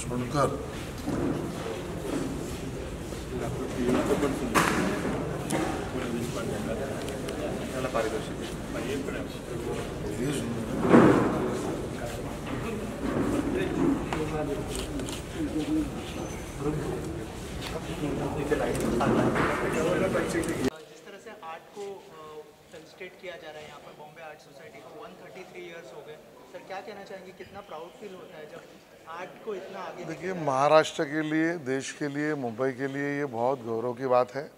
छोड़कर जिस तरह से आर्ट को फेलिसिटेट किया जा रहा है यहाँ पर बॉम्बे आर्ट सोसाइटी को 133 इयर्स हो गए, सर क्या कहना चाहेंगे, कितना प्राउड फील होता है जब आर्ट को इतना आगे देखिए, महाराष्ट्र के लिए, देश के लिए, मुंबई के लिए ये बहुत गौरव की बात है।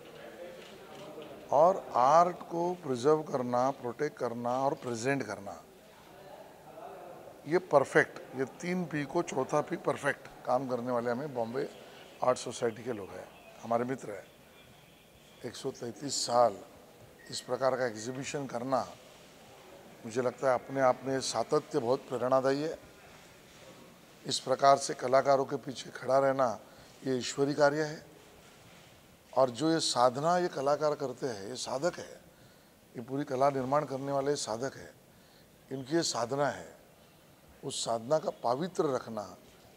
और आर्ट को प्रिजर्व करना, प्रोटेक्ट करना और प्रेजेंट करना, ये परफेक्ट, ये 3 पी को चौथा पी परफेक्ट काम करने वाले हमें बॉम्बे आर्ट सोसाइटी के लोग हैं, हमारे मित्र हैं। 133 साल इस प्रकार का एग्जीबिशन करना, मुझे लगता है अपने आप में सातत्य बहुत प्रेरणादायी है। इस प्रकार से कलाकारों के पीछे खड़ा रहना ये ईश्वरी कार्य है। और जो ये साधना ये कलाकार करते हैं, ये साधक है, ये पूरी कला निर्माण करने वाले साधक है, इनकी ये साधना है। उस साधना का पवित्र रखना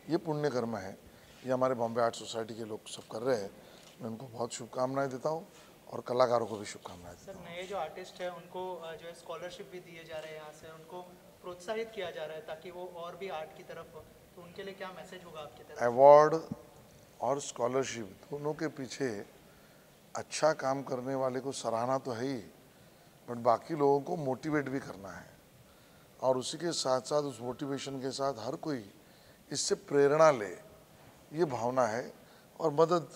ये पुण्य कर्म है। ये हमारे बॉम्बे आर्ट सोसाइटी के लोग सब कर रहे हैं। मैं उनको बहुत शुभकामनाएं देता हूँ और कलाकारों को भी शुभकामनाएं देता सर, हूँ। नए जो आर्टिस्ट हैं उनको जो है स्कॉलरशिप भी दिए जा रहे हैं, यहाँ से उनको प्रोत्साहित किया जा रहा है ताकि वो और भी आर्ट की तरफ, तो उनके लिए क्या मैसेज होगा आपकी तरफ? अवार्ड और स्कॉलरशिप दोनों के पीछे अच्छा काम करने वाले को सराहना तो है ही, बट बाकी लोगों को मोटिवेट भी करना है। और उसी के साथ साथ उस मोटिवेशन के साथ हर कोई इससे प्रेरणा ले, ये भावना है। और मदद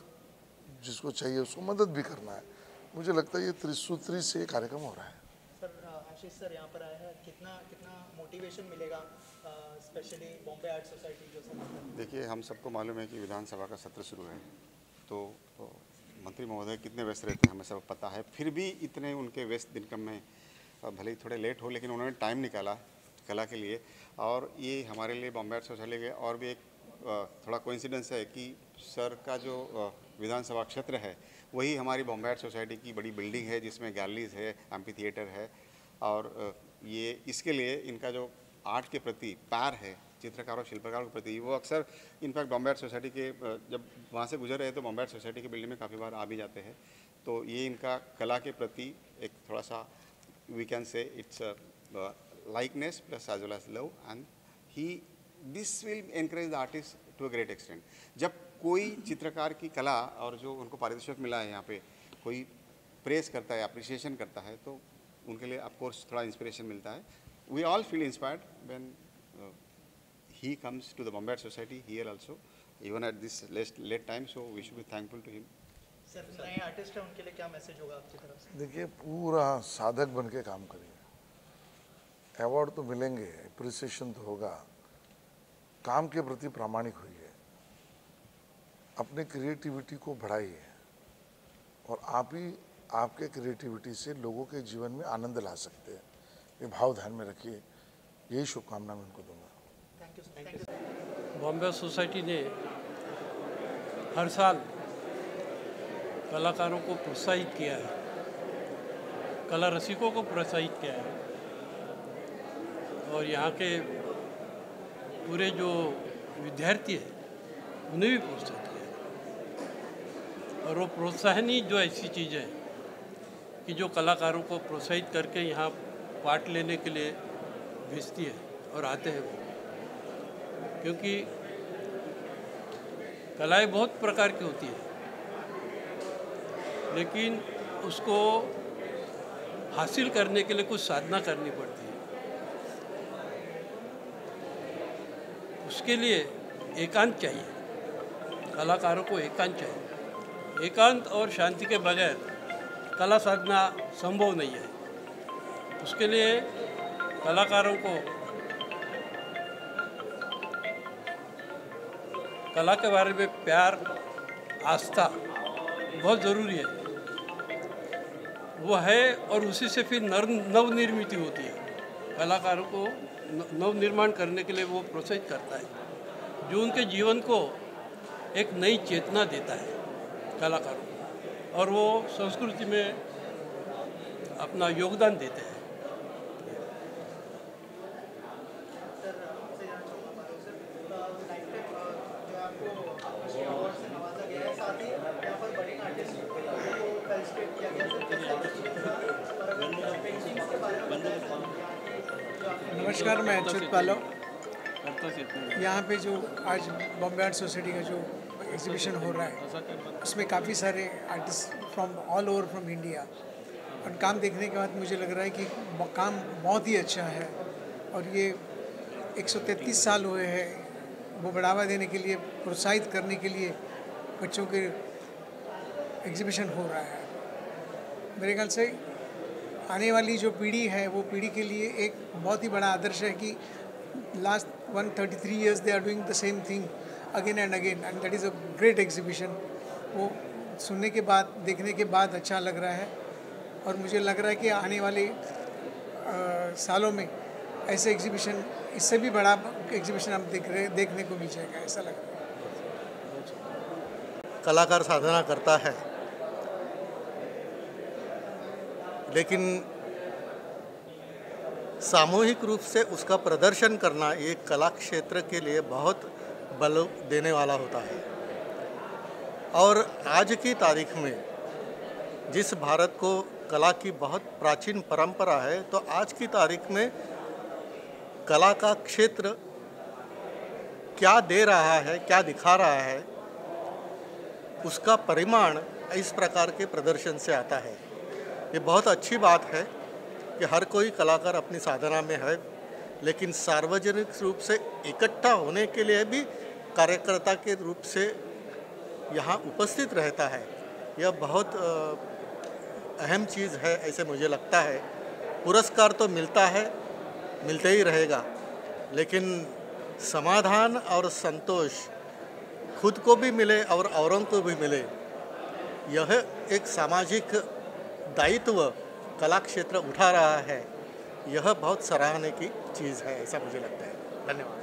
जिसको चाहिए उसको मदद भी करना है। मुझे लगता है ये त्रिसूत्री से कार्यक्रम हो रहा है। सर, आशीष सर यहाँ पर आए हैं, कितना कितना मोटिवेशन मिलेगा स्पेशली बॉम्बे आर्ट सोसाइटी जो सर? देखिए, हम सबको मालूम है कि विधानसभा का सत्र शुरू है, तो मंत्री महोदय कितने व्यस्त रहते हैं हमें सब पता है। फिर भी इतने उनके व्यस्त दिनक्रम में भले ही थोड़े लेट हो, लेकिन उन्होंने टाइम निकाला कला के लिए। और ये हमारे लिए बॉम्बे आर्ट सोसाइटी के और भी एक थोड़ा कोइंसिडेंस है कि सर का जो विधानसभा क्षेत्र है वही हमारी बॉम्बे आर्ट सोसाइटी की बड़ी बिल्डिंग है, जिसमें गैलरीज है, एम्फी थिएटर है। और ये इसके लिए इनका जो आर्ट के प्रति प्यार है, चित्रकारों शिल्पकारों के प्रति, वो अक्सर इनफैक्ट बॉम्बे आर्ट सोसाइटी के जब वहाँ से गुजर रहे तो बॉम्बे आर्ट सोसाइटी की बिल्डिंग में काफ़ी बार आ भी जाते हैं। तो ये इनका कला के प्रति एक थोड़ा सा we can say it's likeness plus as well as love, and this will encourage the artist to a great extent. जब कोई चित्रकार की कला और जो उनको पारितोषिक मिला है यहाँ पे कोई प्रेस करता है, अप्रिसिएशन करता है, तो उनके लिए ऑफ कोर्स थोड़ा इंस्पिरेशन मिलता है। We all feel inspired when he comes to the Bombay Art Society here also, even at this late time, so we should be thankful to him. Sir, नए artist हैं उनके लिए क्या message होगा आपकी तरफ से? देखिए, पूरा साधक बन के काम करिए। अवार्ड तो मिलेंगे, अप्रिसिएशन तो होगा, काम के प्रति प्रामाणिक होइए, अपने क्रिएटिविटी को बढ़ाइए और आप ही आपके क्रिएटिविटी से लोगों के जीवन में आनंद ला सकते हैं। ये भाव ध्यान में रखिए, यही शुभकामना मैं उनको दूंगा। Thank you. बॉम्बे सोसाइटी ने हर साल कलाकारों को प्रोत्साहित किया है, कला रसिकों को प्रोत्साहित किया है, और यहाँ के पूरे जो विद्यार्थी हैं उन्हें भी प्रोत्साहित किया है। और वो प्रोत्साहन ही जो ऐसी चीज़ है कि जो कलाकारों को प्रोत्साहित करके यहाँ पार्ट लेने के लिए भेजती है और आते हैं वो। क्योंकि कलाएं बहुत प्रकार की होती है, लेकिन उसको हासिल करने के लिए कुछ साधना करनी पड़ती है। उसके लिए एकांत चाहिए, कलाकारों को एकांत चाहिए। एकांत और शांति के बगैर कला साधना संभव नहीं है। उसके लिए कलाकारों को कला के बारे में प्यार, आस्था बहुत ज़रूरी है। वो है और उसी से फिर नवनिर्मित होती है। कलाकारों को नवनिर्माण करने के लिए वो प्रोत्साहित करता है, जो उनके जीवन को एक नई चेतना देता है कलाकारों को, और वो संस्कृति में अपना योगदान देते हैं। सर, आपसे यहाँ चाहूँगा सर, लाइफ टाइम जो आप सेंसटेट किया गया, सर कैसा लगा? और पेंटिंग्स के बारे में बताएं। नमस्कार, मैं अच्युत पालव। यहाँ पे जो आज बॉम्बे आर्ट सोसाइटी का जो एग्जीबिशन हो रहा है उसमें काफ़ी सारे artist from all over from India, और काम देखने के बाद मुझे लग रहा है कि काम बहुत ही अच्छा है। और ये 133 साल हुए हैं, वो बढ़ावा देने के लिए, प्रोत्साहित करने के लिए बच्चों के एग्जीबिशन हो रहा है। मेरे ख्याल से आने वाली जो पीढ़ी है वो पीढ़ी के लिए एक बहुत ही बड़ा आदर्श है कि last 133 years they are doing the same thing again and again, and that is a great exhibition। वो सुनने के बाद, देखने के बाद अच्छा लग रहा है, और मुझे लग रहा है कि आने वाले सालों में ऐसे एग्जीबिशन, इससे भी बड़ा एग्जीबिशन हम देखने को मिल जाएगा, ऐसा लग रहा है। कलाकार साधना करता है, लेकिन सामूहिक रूप से उसका प्रदर्शन करना ये कला क्षेत्र के लिए बहुत बल देने वाला होता है। और आज की तारीख में जिस भारत को कला की बहुत प्राचीन परंपरा है, तो आज की तारीख में कला का क्षेत्र क्या दे रहा है, क्या दिखा रहा है, उसका परिमाण इस प्रकार के प्रदर्शन से आता है। ये बहुत अच्छी बात है कि हर कोई कलाकार अपनी साधना में है, लेकिन सार्वजनिक रूप से इकट्ठा होने के लिए भी कार्यकर्ता के रूप से यहाँ उपस्थित रहता है। यह बहुत अहम चीज़ है, ऐसे मुझे लगता है। पुरस्कार तो मिलता है, मिलते ही रहेगा, लेकिन समाधान और संतोष खुद को भी मिले और औरों को भी मिले, यह एक सामाजिक दायित्व कला क्षेत्र उठा रहा है। यह बहुत सराहने की चीज़ है, ऐसा मुझे लगता है। धन्यवाद।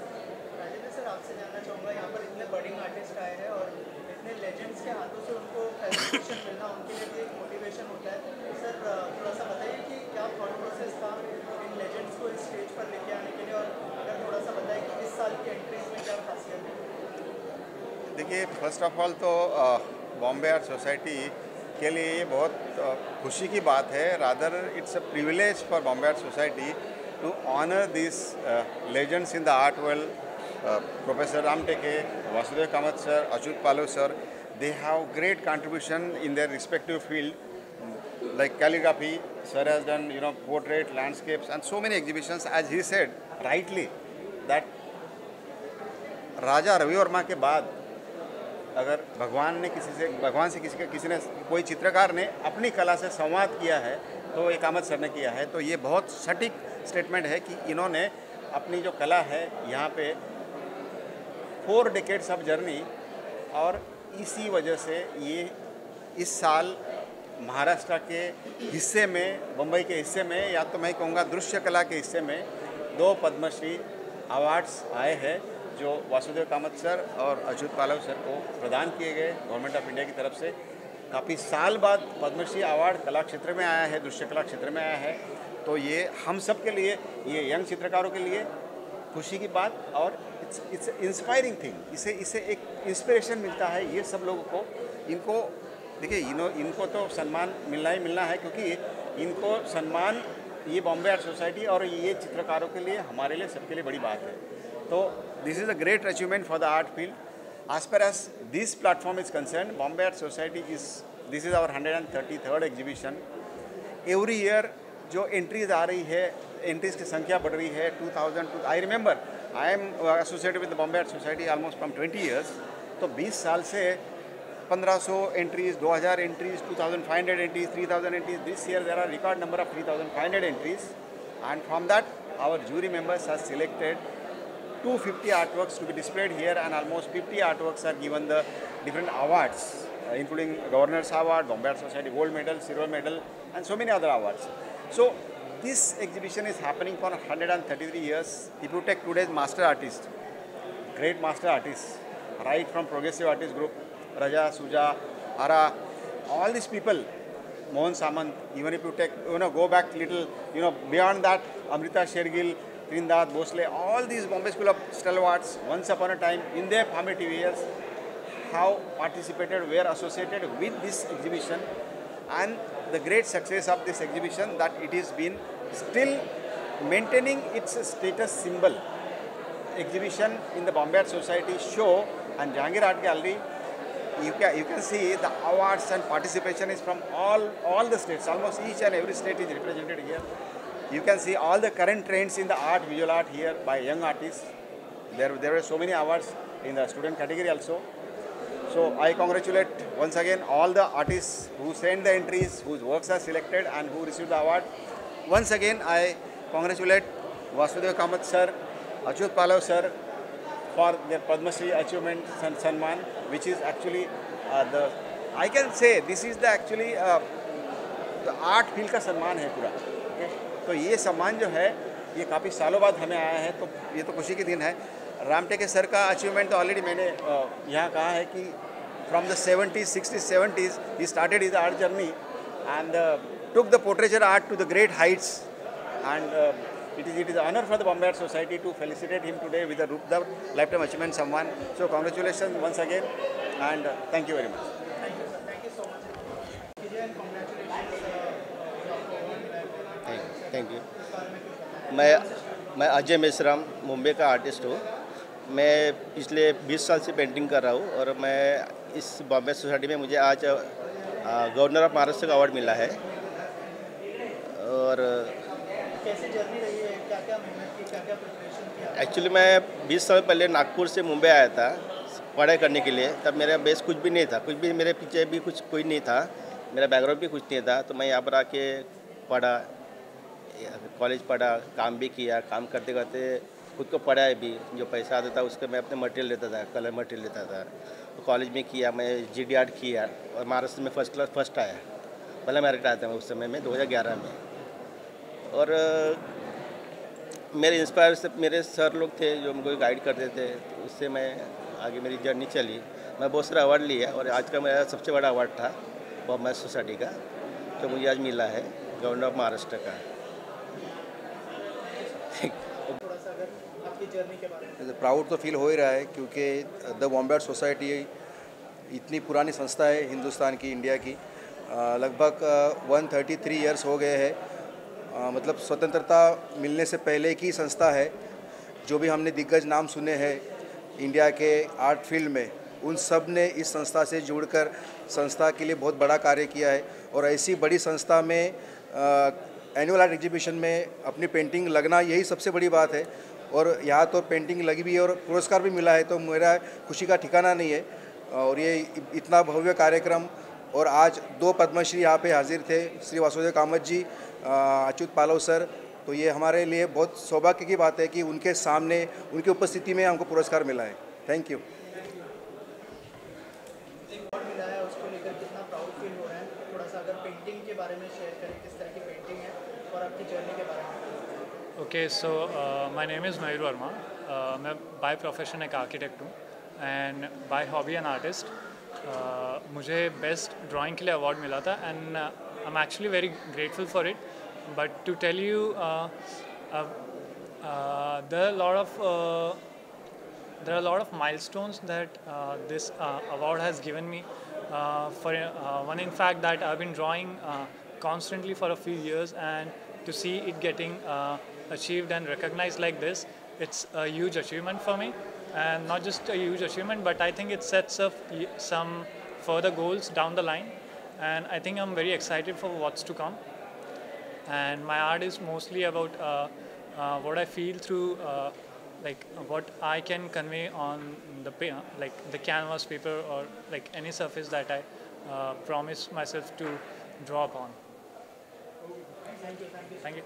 राजेंद्र सर, आपसे जानना चाहूँगा, यहाँ पर इतने बडिंग आर्टिस्ट आए हैं और इतने लेजेंड्स के हाथों से उनको फैसिलिटेशन मिलना उनके लिए भी एक मोटिवेशन होता है। तो सर थोड़ा सा बताइए कि क्या थॉट प्रोसेस था इन लेजेंड्स को इस स्टेज पर लेके आने के लिए, और अगर थोड़ा सा बताएं कि इस साल की एंट्रीज में क्या खासियत है। देखिए, फर्स्ट ऑफ ऑल तो बॉम्बे आर्ट सोसाइटी के लिए ये बहुत खुशी की बात है। Rather it's a privilege for Bombay art society to honour this legends in the art world. Professor Ram Teke, Vasudev Kamat sir, Achyut पालव sir, they have great contribution in their respective field, like calligraphy. Sir has done, portrait, landscapes, and so many exhibitions. As he said rightly, that Raja Ravi Varma के बाद अगर भगवान से किसी ने कोई चित्रकार ने अपनी कला से संवाद किया है तो ये कामत सर ने किया है। तो ये बहुत सटीक स्टेटमेंट है कि इन्होंने अपनी जो कला है यहाँ पे 4 decades ऑफ जर्नी, और इसी वजह से ये इस साल महाराष्ट्र के हिस्से में, मुंबई के हिस्से में, या तो मैं कहूँगा दृश्य कला के हिस्से में 2 पद्मश्री अवार्ड्स आए हैं, जो वासुदेव कामत सर और अच्युत पालव सर को प्रदान किए गए गवर्नमेंट ऑफ इंडिया की तरफ से। काफ़ी साल बाद पद्मश्री अवार्ड कला क्षेत्र में आया है, दृश्य कला क्षेत्र में आया है। तो ये हम सब के लिए, ये यंग चित्रकारों के लिए खुशी की बात, और इट्स इंस्पायरिंग थिंग। इससे एक इंस्पिरेशन मिलता है ये सब लोगों को। इनको देखिए, इनको तो सम्मान मिलना ही मिलना है, क्योंकि इनको सम्मान ये बॉम्बे आर्ट सोसाइटी और ये चित्रकारों के लिए, हमारे लिए, सबके लिए बड़ी बात है। तो this is a great achievement for the art field. As far as this platform is concerned, Bombay Art Society this is our 133rd exhibition. Every year जो एंट्रीज आ रही है, एंट्रीज की संख्या बढ़ रही है। 2002 I remember, I am associated with the Bombay art society almost from 20 years। तो 20 साल से 1500 entries, 2000 entries, 2500 entries, 3000 entries. This year there are record number of 3500 entries, and from that our jury members have selected 250 artworks to be displayed here, and almost 50 artworks are given the different awards, including Governor's Award, Bombay Art Society Gold Medal, Silver Medal, and so many other awards. So this exhibition is happening for 133 years. If you take today's master artists, great master artists, right from Progressive Artist Group, Raja, Suja, Ara, all these people, Mohan Samant, even if you take, go back little, beyond that, Amrita Shergill, Trindad, Bhosle, all these Bombay School of stalwarts, once upon a time, in their formative years, have participated, were associated with this exhibition. and the great success of this exhibition that it is been still maintaining its status symbol. Exhibition in the Bombay Art Society show and Jahangir Art Gallery, you can see the awards and participation is from all the states. Almost each and every state is represented here. You can see all the current trends in the art, visual art here by young artists. There were so many awards in the student category also. So I congratulate once again all the artists who sent the entries, whose works are selected and who received the award. Once again I congratulate Vasudeva Kamath sir, Achyut Palav sir for their Padma Shri achievement and Sanman, which is actually I can say this is the actually the art field का सम्मान है पूरा. तो ये सम्मान जो है ये काफ़ी सालों बाद हमें आया है, तो ये तो खुशी के दिन है. राम टेके सर का अचीवमेंट तो ऑलरेडी मैंने यहाँ कहा है कि from the 70s, 60s, 70s he started his art journey and took the portraiture art to the great heights, and it is an honor for the Bombay Art Society to felicitate him today with the Lifetime Achievement Samman. So congratulations once again, and thank you very much. Thank you, sir. Thank you so much. And congratulations. Thank you. मैं अजय मेश्राम मुंबई का artist हूँ. मैं पिछले 20 साल से painting कर रहा हूँ और मैं इस बॉम्बे सोसाइटी में मुझे आज गवर्नर ऑफ महाराष्ट्र का अवार्ड मिला है. और कैसी जर्नी रही है, क्या-क्या मेहनत की, क्या-क्या प्रिपरेशन किया? एक्चुअली मैं 20 साल पहले नागपुर से मुंबई आया था पढ़ाई करने के लिए. तब मेरा बेस कुछ भी नहीं था, कुछ भी मेरे पीछे भी कोई नहीं था, मेरा बैकग्राउंड भी कुछ नहीं था. तो मैं यहाँ पर आके पढ़ा, कॉलेज पढ़ा, काम भी किया. काम करते करते खुद को पढ़ाया भी. जो पैसा आता था उसके मैं अपने मटेरियल लेता था, कलर मटेरियल लेता था. तो कॉलेज में किया, मैं GD आर्ट किया और महाराष्ट्र में फर्स्ट आया. पहला मेरिट आया था मैं उस समय में 2011 में. और मेरे इंस्पायर से मेरे सर लोग थे जो मुझे गाइड करते थे, तो उससे मैं आगे मेरी जर्नी चली. मैं बहुत सारा अवार्ड लिया और आज का मेरा सबसे बड़ा अवार्ड था बॉम्बे सोसाइटी का, जो मुझे आज मिला है गवर्नर ऑफ महाराष्ट्र का. थोड़ा सा अगर आपकी जर्नी के बारे में. प्राउड तो फील हो ही रहा है क्योंकि द बॉम्बे आर्ट सोसाइटी इतनी पुरानी संस्था है हिंदुस्तान की, इंडिया की. लगभग 133 इयर्स हो गए हैं. मतलब स्वतंत्रता मिलने से पहले की संस्था है. जो भी हमने दिग्गज नाम सुने हैं इंडिया के आर्ट फील्ड में, उन सब ने इस संस्था से जुड़कर संस्था के लिए बहुत बड़ा कार्य किया है. और ऐसी बड़ी संस्था में एनुअल आर्ट एग्जीबिशन में अपनी पेंटिंग लगना यही सबसे बड़ी बात है. और यहाँ तो पेंटिंग लगी भी है और पुरस्कार भी मिला है, तो मेरा खुशी का ठिकाना नहीं है. और ये इतना भव्य कार्यक्रम, और आज 2 पद्मश्री यहाँ पे हाजिर थे, श्री वासुदेव कामत जी, अच्युत पालव सर. तो ये हमारे लिए बहुत सौभाग्य की बात है कि उनके सामने, उनकी उपस्थिति में हमको पुरस्कार मिला है. Thank you. मिला है उसको लेकर कितना प्राउड फील हो रहा है? थोड़ा सा अगर पेंटिंग के बारे में शेयर करें, किस तरह की पेंटिंग है और आपकी जर्नी के बारे में. Okay, so my name is Mayur Verma. मैं बाय प्रोफेशन एक आर्किटेक्ट हूँ and by hobby an artist. मुझे बेस्ट ड्राइंग के लिए अवार्ड मिला था and I am actually very grateful for it. But to tell you there are a lot of milestones that this award has given me. For one, in fact, that I've been drawing constantly for a few years, and to see it getting achieved and recognized like this, it's a huge achievement for me. And not just a huge achievement, but I think it sets up some further goals down the line, and I think I'm very excited for what's to come. And my art is mostly about what I feel through like what I can convey on like the canvas, paper, or like any surface that I promise myself to draw upon. Thank you.